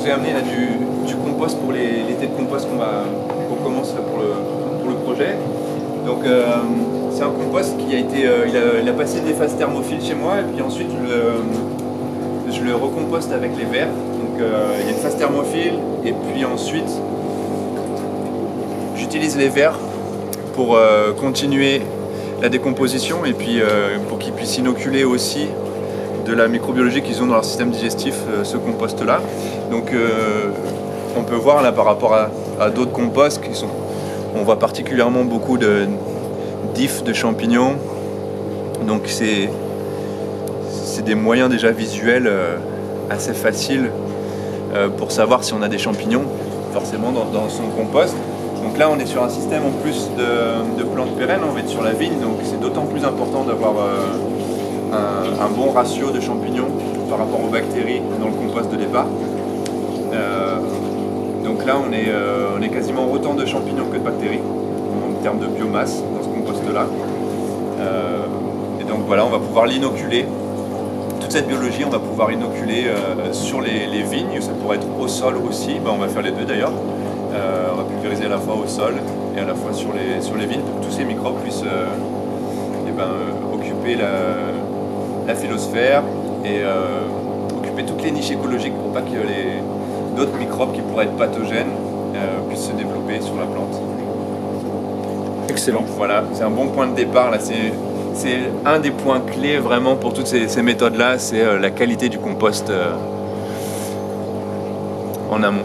vous ai amené là, du compost pour les têtes de compost qu'on commence pour le projet. Donc c'est un compost qui a été, il a passé des phases thermophiles chez moi et puis ensuite je le recomposte avec les vers. Donc il y a une phase thermophile et puis ensuite j'utilise les vers pour continuer la décomposition et puis pour qu'ils puissent inoculer aussi de la microbiologie qu'ils ont dans leur système digestif, ce compost-là. Donc on peut voir là par rapport à d'autres composts on voit particulièrement beaucoup d'ifs de champignons. Donc c'est des moyens déjà visuels assez faciles pour savoir si on a des champignons forcément dans son compost. Donc là on est sur un système en plus de plantes pérennes, on va être sur la vigne, donc c'est d'autant plus important d'avoir un bon ratio de champignons par rapport aux bactéries dans le compost de départ. Donc là on est quasiment autant de champignons que de bactéries en termes de biomasse dans ce compost-là. Et donc voilà, on va pouvoir l'inoculer. Toute cette biologie, on va pouvoir inoculer sur les vignes, ça pourrait être au sol aussi, on va faire les deux d'ailleurs. On va pulvériser à la fois au sol et à la fois sur les vignes pour que tous ces microbes puissent occuper la phylosphère et occuper toutes les niches écologiques pour pas que d'autres microbes qui pourraient être pathogènes puissent se développer sur la plante. Excellent. Donc, voilà, c'est un bon point de départ là. C'est un des points clés vraiment pour toutes ces méthodes-là, c'est la qualité du compost en amont.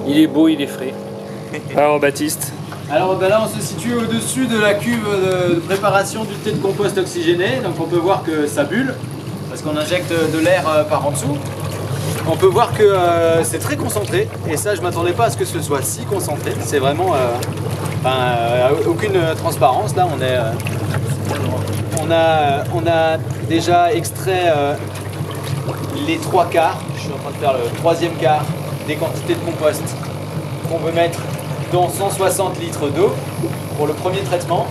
Il est beau, il est frais. Alors Baptiste? Alors là on se situe au-dessus de la cuve de préparation du thé de compost oxygéné, donc on peut voir que ça bulle, parce qu'on injecte de l'air par en dessous. On peut voir que c'est très concentré, et ça je m'attendais pas à ce que ce soit si concentré, c'est vraiment aucune transparence. Là on a déjà extrait les 3 quarts, je suis en train de faire le 3e quart des quantités de compost qu'on veut mettre dans 160 litres d'eau pour le premier traitement.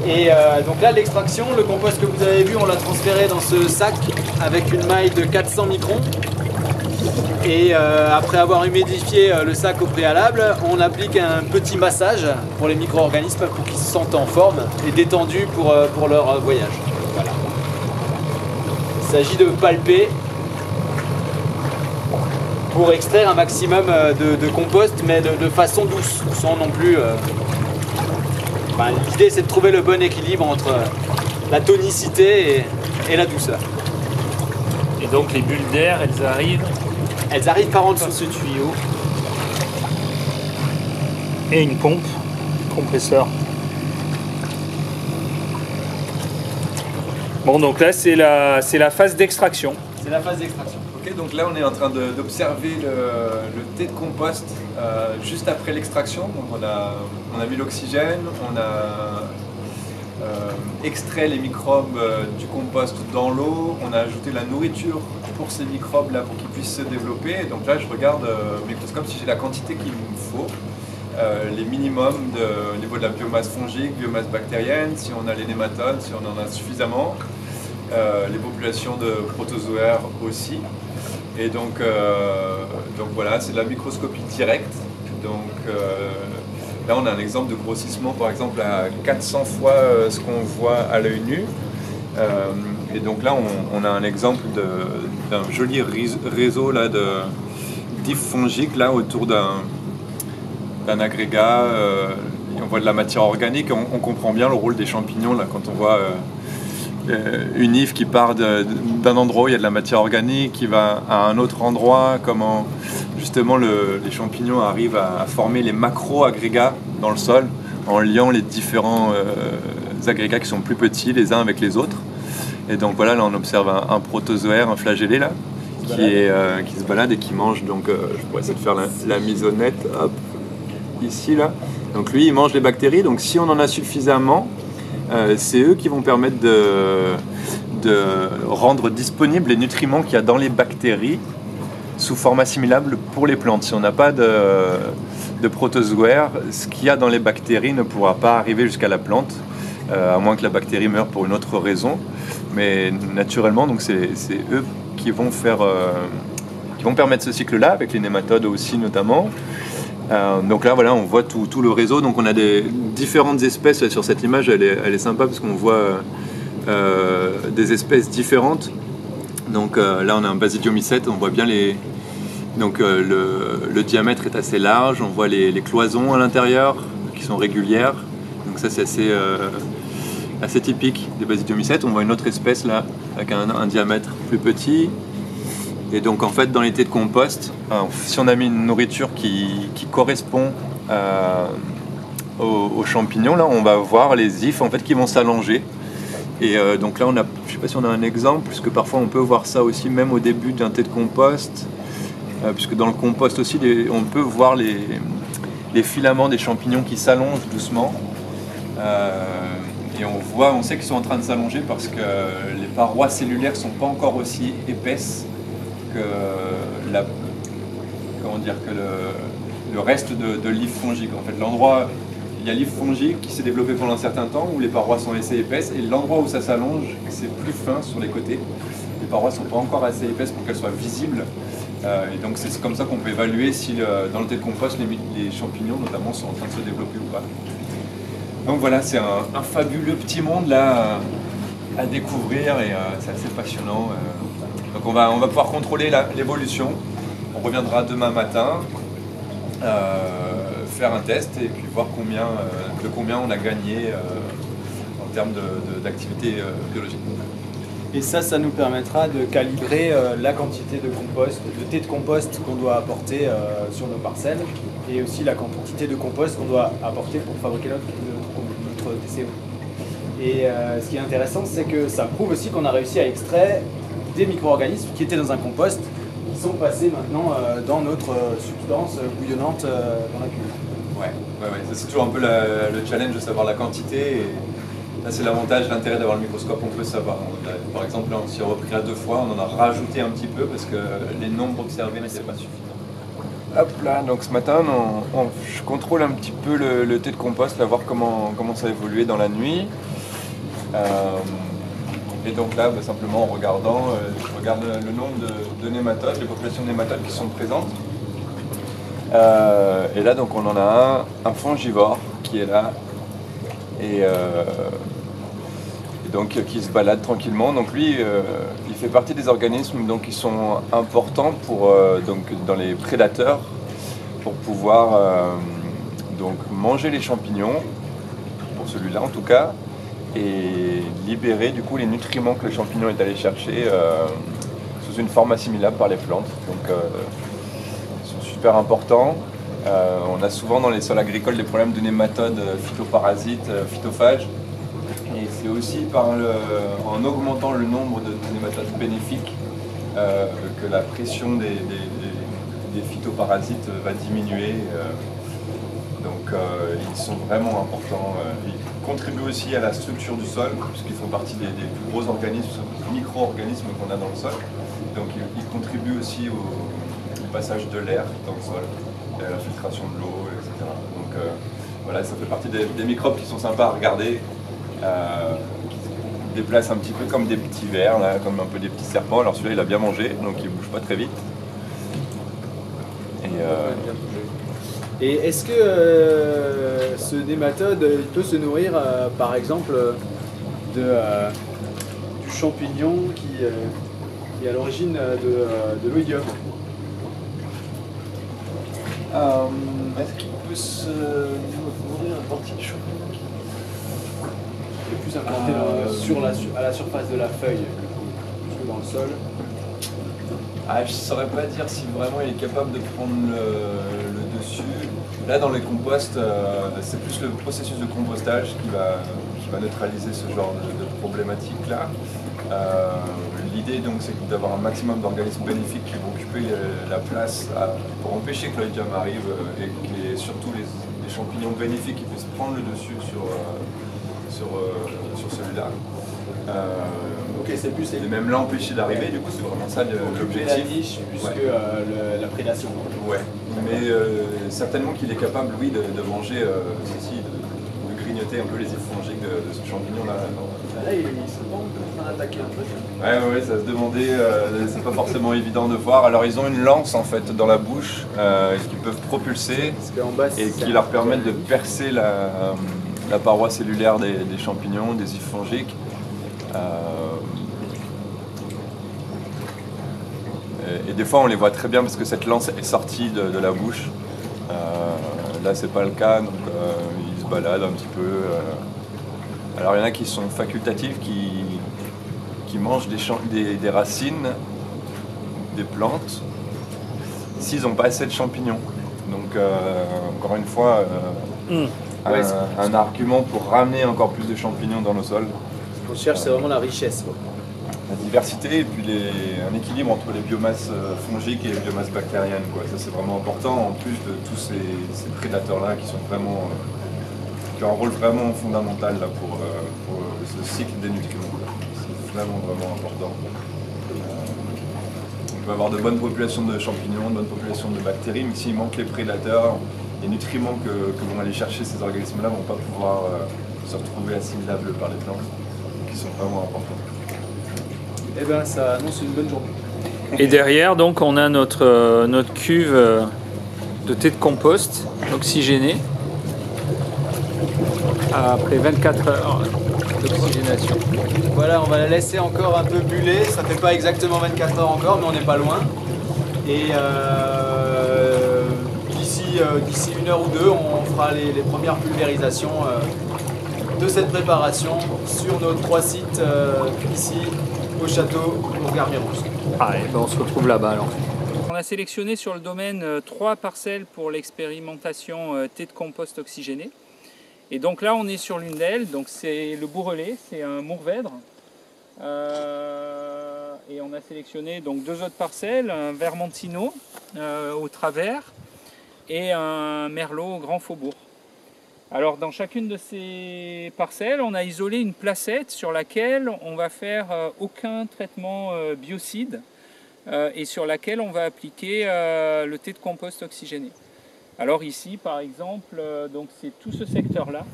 Et donc là l'extraction, le compost que vous avez vu, on l'a transféré dans ce sac avec une maille de 400 microns. Et après avoir humidifié le sac au préalable, on applique un petit massage pour les micro-organismes pour qu'ils se sentent en forme et détendus pour leur voyage. Voilà. Il s'agit de palper pour extraire un maximum de compost, mais de façon douce, sans non plus... l'idée c'est de trouver le bon équilibre entre la tonicité et la douceur. Et donc les bulles d'air, elles arrivent par en dessous ce tuyau. Et une pompe, compresseur. Bon, donc là c'est la phase d'extraction. C'est la phase d'extraction. Ok, donc là on est en train d'observer le thé de compost juste après l'extraction. Donc on a mis l'oxygène, on a extrait les microbes du compost dans l'eau, on a ajouté la nourriture pour ces microbes là pour qu'ils puissent se développer. Et donc là je regarde au microscope si j'ai la quantité qu'il me faut, les minimums au niveau de la biomasse fongique, biomasse bactérienne, si on a les nématodes, si on en a suffisamment, les populations de protozoaires aussi. Et donc voilà, c'est de la microscopie directe. Donc là on a un exemple de grossissement par exemple à 400 fois ce qu'on voit à l'œil nu. Et donc là on a un exemple d'un joli réseau là d'ifs fongiques là autour d'un agrégat. On voit de la matière organique, on comprend bien le rôle des champignons là quand on voit une if qui part d'un endroit où il y a de la matière organique, qui va à un autre endroit, comment justement les champignons arrivent à former les macro-agrégats dans le sol en liant les différents agrégats qui sont plus petits les uns avec les autres. Et donc voilà, là on observe un protozoaire, un flagellé là, qui se balade et qui mange. Donc je pourrais essayer de faire la mise au net, hop, ici là. Donc lui il mange les bactéries, donc si on en a suffisamment, c'est eux qui vont permettre de rendre disponibles les nutriments qu'il y a dans les bactéries sous forme assimilable pour les plantes. Si on n'a pas de protozoaire, ce qu'il y a dans les bactéries ne pourra pas arriver jusqu'à la plante, à moins que la bactérie meure pour une autre raison. Mais naturellement, donc c'est eux qui vont faire qui vont permettre ce cycle-là, avec les nématodes aussi notamment. Donc là, voilà, on voit tout le réseau. Donc on a des différentes espèces sur cette image. Elle est sympa parce qu'on voit des espèces différentes. Donc là, on a un basidiomycète. On voit bien donc le diamètre est assez large. On voit les cloisons à l'intérieur qui sont régulières. Donc ça, c'est assez typique des basidiomycètes. On voit une autre espèce là avec un diamètre plus petit. Et donc en fait dans les thés de compost, si on a mis une nourriture qui correspond aux champignons, là on va voir les ifs en fait qui vont s'allonger. Et donc là je ne sais pas si on a un exemple, puisque parfois on peut voir ça aussi même au début d'un thé de compost, puisque dans le compost aussi on peut voir les filaments des champignons qui s'allongent doucement. Et on sait qu'ils sont en train de s'allonger parce que les parois cellulaires ne sont pas encore aussi épaisses que le reste de l'if fongique. En fait, il y a l'if fongique qui s'est développé pendant un certain temps où les parois sont assez épaisses, et l'endroit où ça s'allonge, c'est plus fin sur les côtés. Les parois ne sont pas encore assez épaisses pour qu'elles soient visibles. Et donc c'est comme ça qu'on peut évaluer si dans le thé de compost, les champignons notamment sont en train de se développer ou pas. Donc voilà, c'est un fabuleux petit monde là à découvrir, et c'est assez passionnant. Donc on va pouvoir contrôler l'évolution. On reviendra demain matin, faire un test et puis voir de combien on a gagné en termes d'activité biologique. Et ça nous permettra de calibrer la quantité de thé de compost qu'on doit apporter sur nos parcelles, et aussi la quantité de compost qu'on doit apporter pour fabriquer notre TCO. Et ce qui est intéressant, c'est que ça prouve aussi qu'on a réussi à extraire des micro-organismes qui étaient dans un compost, qui sont passés maintenant dans notre substance bouillonnante dans la cuve. Ouais. C'est toujours un peu le challenge de savoir la quantité. Et là, c'est l'avantage, l'intérêt d'avoir le microscope, on peut savoir. Par exemple, là, si on a repris à 2 fois, on en a rajouté un petit peu parce que les nombres observés n'étaient pas suffisants. Hop là, donc ce matin, je contrôle un petit peu le thé de compost, là, voir comment ça a évolué dans la nuit. Et donc là, simplement en regardant, je regarde le nombre de nématodes, les populations de nématodes qui sont présentes. Et là, donc on en a un fongivore qui est là, et donc qui se balade tranquillement. Donc lui, il fait partie des organismes donc, qui sont importants dans les prédateurs pour pouvoir donc manger les champignons, pour celui-là en tout cas, et libérer du coup les nutriments que le champignon est allé chercher sous une forme assimilable par les plantes. Donc ils sont super importants. On a souvent dans les sols agricoles des problèmes de nématodes, phytoparasites, phytophages. Et c'est aussi en augmentant le nombre de nématodes bénéfiques que la pression des phytoparasites va diminuer. Donc ils sont vraiment importants. Ils contribuent aussi à la structure du sol, puisqu'ils font partie des plus gros organismes, micro-organismes qu'on a dans le sol. Donc ils contribuent aussi au passage de l'air dans le sol, à la filtration de l'eau, etc. Donc voilà, ça fait partie des microbes qui sont sympas à regarder, qui se déplacent un petit peu comme des petits vers, là, comme un peu des petits serpents. Alors celui-là il a bien mangé, donc il ne bouge pas très vite. Et est-ce que ce nématode il peut se nourrir par exemple du champignon qui est à l'origine de l'oïdium? Est-ce qu'il peut se nourrir d'un partie de champignon qui est plus implanté à la surface de la feuille que dans le sol? Je ne saurais pas dire si vraiment il est capable de prendre le dessus. Là, dans les composts, c'est plus le processus de compostage qui va neutraliser ce genre de problématique-là. L'idée, donc, c'est d'avoir un maximum d'organismes bénéfiques qui vont occuper la place pour empêcher que l'oïdium arrive et que surtout les champignons bénéfiques qui puissent prendre le dessus sur celui-là. Ok, c'est plus. Et même l'empêcher d'arriver, du coup, c'est vraiment ça l'objectif. La niche plus que la prédation. Ouais, mais certainement qu'il est capable, oui, de manger ceci, de grignoter grignoter un peu les effets fongiques de ce champignon-là. Là, il se demande en train d'attaquer un peu. Ouais, ça se demandait, c'est pas forcément évident de voir. Alors ils ont une lance en fait dans la bouche qu'ils peuvent propulser et qui leur permettent de percer la paroi cellulaire des champignons, des ifs fongiques. Et des fois on les voit très bien parce que cette lance est sortie de la bouche. Là c'est pas le cas, donc ils se baladent un petit peu. Alors il y en a qui sont facultatifs, qui mangent des racines, des plantes, s'ils n'ont pas assez de champignons. Donc encore une fois, un argument pour ramener encore plus de champignons dans nos sols. Ce qu'on cherche, c'est vraiment la richesse, quoi. La diversité et puis un équilibre entre les biomasses fongiques et les biomasses bactériennes, quoi. Ça c'est vraiment important en plus de tous ces prédateurs-là qui ont un rôle vraiment fondamental là, pour ce cycle des nutriments. C'est vraiment important. On peut avoir de bonnes populations de champignons, de bonnes populations de bactéries, mais s'il manque les prédateurs, les nutriments que vont aller chercher ces organismes-là ne vont pas pouvoir se retrouver assimilables par les plantes, qui sont vraiment importants. Eh bien, ça annonce une bonne journée. Et derrière, donc, on a notre cuve de thé de compost oxygéné après 24 heures d'oxygénation. Voilà, on va la laisser encore un peu buller. Ça fait pas exactement 24 heures encore, mais on n'est pas loin. Et d'ici 1 heure ou 2, on fera les premières pulvérisations de cette préparation sur nos 3 sites ici au château pour Garmiros. Allez, ben on se retrouve là-bas alors. On a sélectionné sur le domaine 3 parcelles pour l'expérimentation thé de compost oxygéné. Et donc là on est sur l'une d'elles, donc c'est le bourrelet, c'est un mourvèdre. Et on a sélectionné donc 2 autres parcelles, un vermentino au travers et un merlot au grand faubourg. Alors dans chacune de ces parcelles, on a isolé une placette sur laquelle on va faire aucun traitement biocide et sur laquelle on va appliquer le thé de compost oxygéné. Alors ici par exemple, donc c'est tout ce secteur-là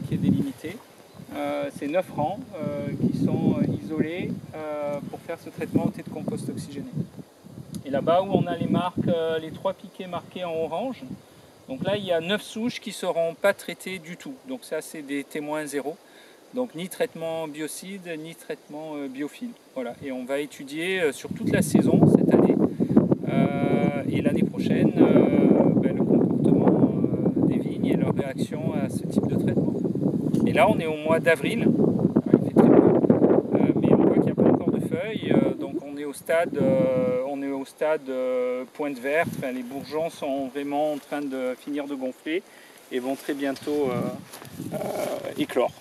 qui est délimité. C'est 9 rangs qui sont isolés pour faire ce traitement au thé de compost oxygéné. Et là-bas où on a les marques, les 3 piquets marqués en orange, donc là, il y a 9 souches qui ne seront pas traitées du tout. Donc ça, c'est des témoins zéro. Donc ni traitement biocide, ni traitement biophile. Voilà. Et on va étudier sur toute la saison cette année. Et l'année prochaine, le comportement des vignes et leur réaction à ce type de traitement. Et là, on est au mois d'avril. Il fait très beau. Mais on voit qu'il n'y a pas encore de feuilles. Donc on est au stade... pointe verte, enfin, les bourgeons sont vraiment en train de finir de gonfler et vont très bientôt éclore.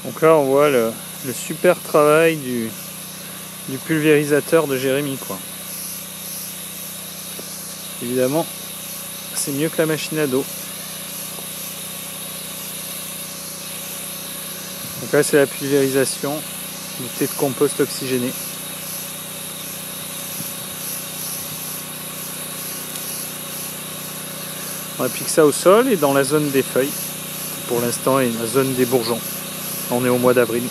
Donc là on voit le super travail du pulvérisateur de Jérémy, quoi. Évidemment c'est mieux que la machine à dos. Donc là c'est la pulvérisation du thé de compost oxygéné. On applique ça au sol et dans la zone des feuilles. Pour l'instant et la zone des bourgeons. On est au mois d'avril.